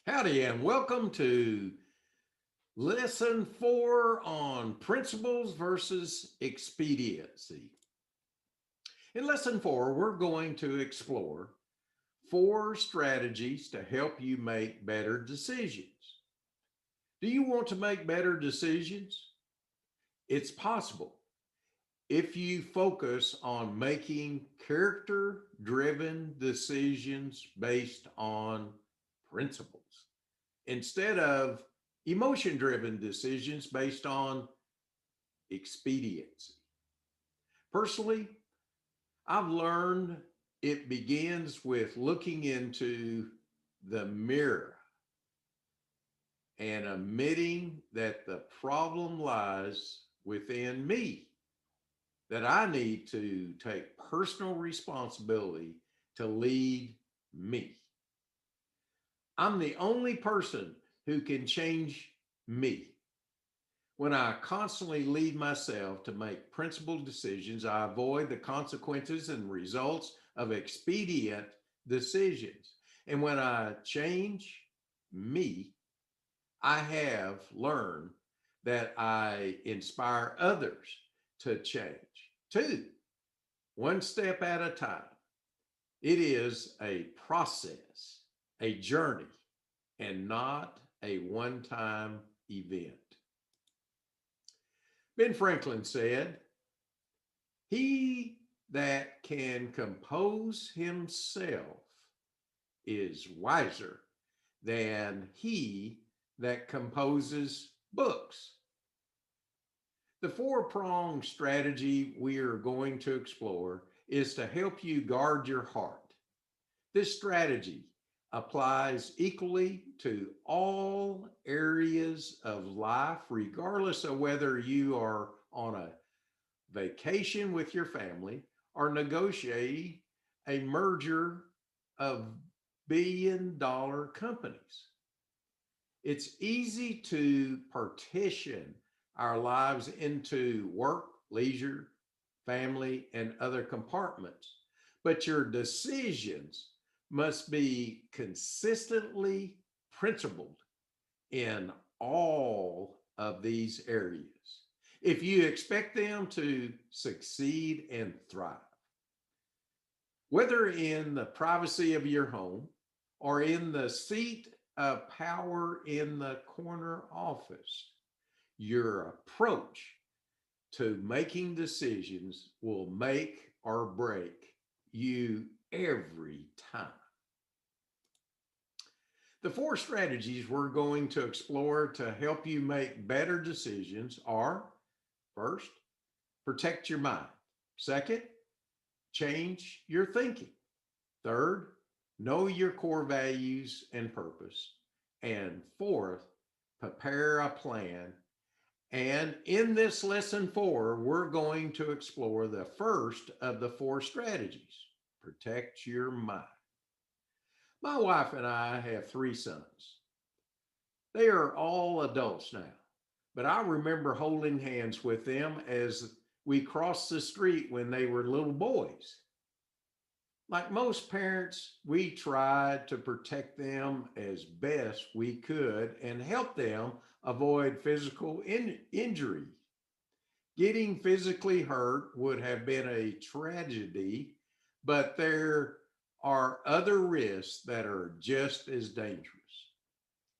Howdy, and welcome to lesson 4 on principles versus expediency. In lesson 4, we're going to explore 4 strategies to help you make better decisions. Do you want to make better decisions? It's possible if you focus on making character driven decisions based on principles instead of emotion driven decisions based on expediency. Personally, I've learned it begins with looking into the mirror and admitting that the problem lies within me, that I need to take personal responsibility to lead me. I'm the only person who can change me. When I constantly lead myself to make principled decisions, I avoid the consequences and results of expedient decisions. And when I change me, I have learned that I inspire others to change too, one step at a time. It is a process, a journey, and not a one time event. Ben Franklin said, "He that can compose himself is wiser than he that composes books." The 4-pronged strategy we are going to explore is to help you guard your heart. This strategy applies equally to all areas of life, regardless of whether you are on a vacation with your family or negotiating a merger of billion-dollar companies. It's easy to partition our lives into work, leisure, family, and other compartments, but your decisions must be consistently principled in all of these areas if you expect them to succeed and thrive. Whether in the privacy of your home or in the seat of power in the corner office, your approach to making decisions will make or break you every time. The 4 strategies we're going to explore to help you make better decisions are: first, protect your mind; second, change your thinking; third, know your core values and purpose; and fourth, prepare a plan. And in this lesson 4, we're going to explore the first of the 4 strategies: protect your mind. My wife and I have 3 sons. They are all adults now, but I remember holding hands with them as we crossed the street when they were little boys. Like most parents, we tried to protect them as best we could and help them avoid physical injury. Getting physically hurt would have been a tragedy, but there are other risks that are just as dangerous.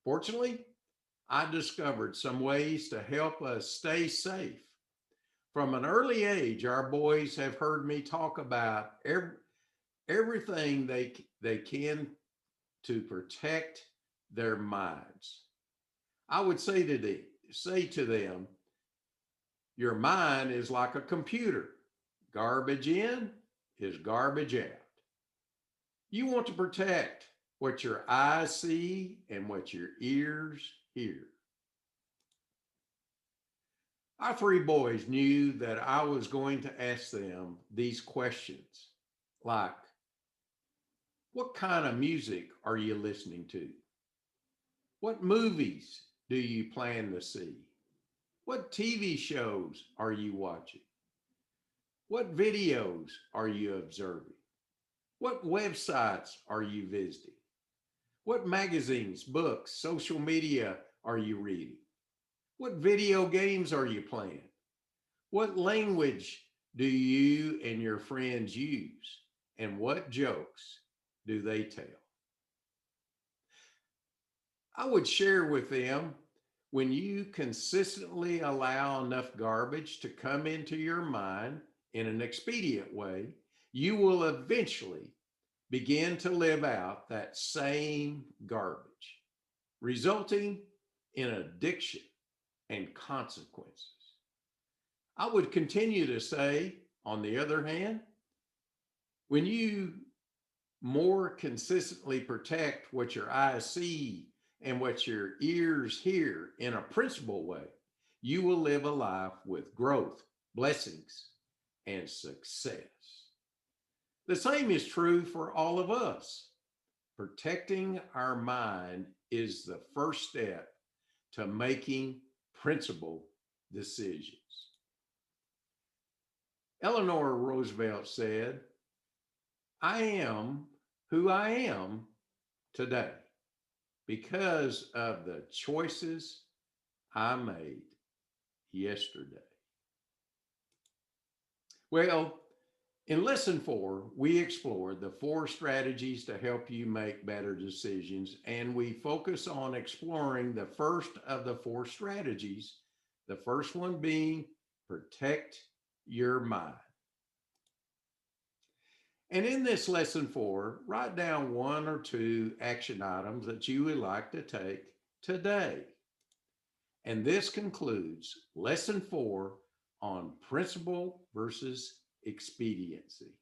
Fortunately, I discovered some ways to help us stay safe. From an early age, our boys have heard me talk about everything they can to protect their minds. I would say to them, your mind is like a computer. Garbage in is garbage out. You want to protect what your eyes see and what your ears hear. Our 3 boys knew that I was going to ask them these questions, like, what kind of music are you listening to? What movies do you plan to see? What TV shows are you watching? What videos are you observing? What websites are you visiting? What magazines, books, social media are you reading? What video games are you playing? What language do you and your friends use? And what jokes do they tell? I would share with them, when you consistently allow enough garbage to come into your mind in an expedient way, you will eventually begin to live out that same garbage, resulting in addiction and consequences. I would continue to say, on the other hand, when you more consistently protect what your eyes see and what your ears hear in a principled way, you will live a life with growth, blessings, and success. The same is true for all of us. Protecting our mind is the first step to making principled decisions. Eleanor Roosevelt said, I am who I am today because of the choices I made yesterday. Well, in lesson 4, we explored the 4 strategies to help you make better decisions, and we focus on exploring the first of the 4 strategies, the first one being protect your mind. And in this lesson 4, write down 1 or 2 action items that you would like to take today. And this concludes lesson 4 on principle versus expediency.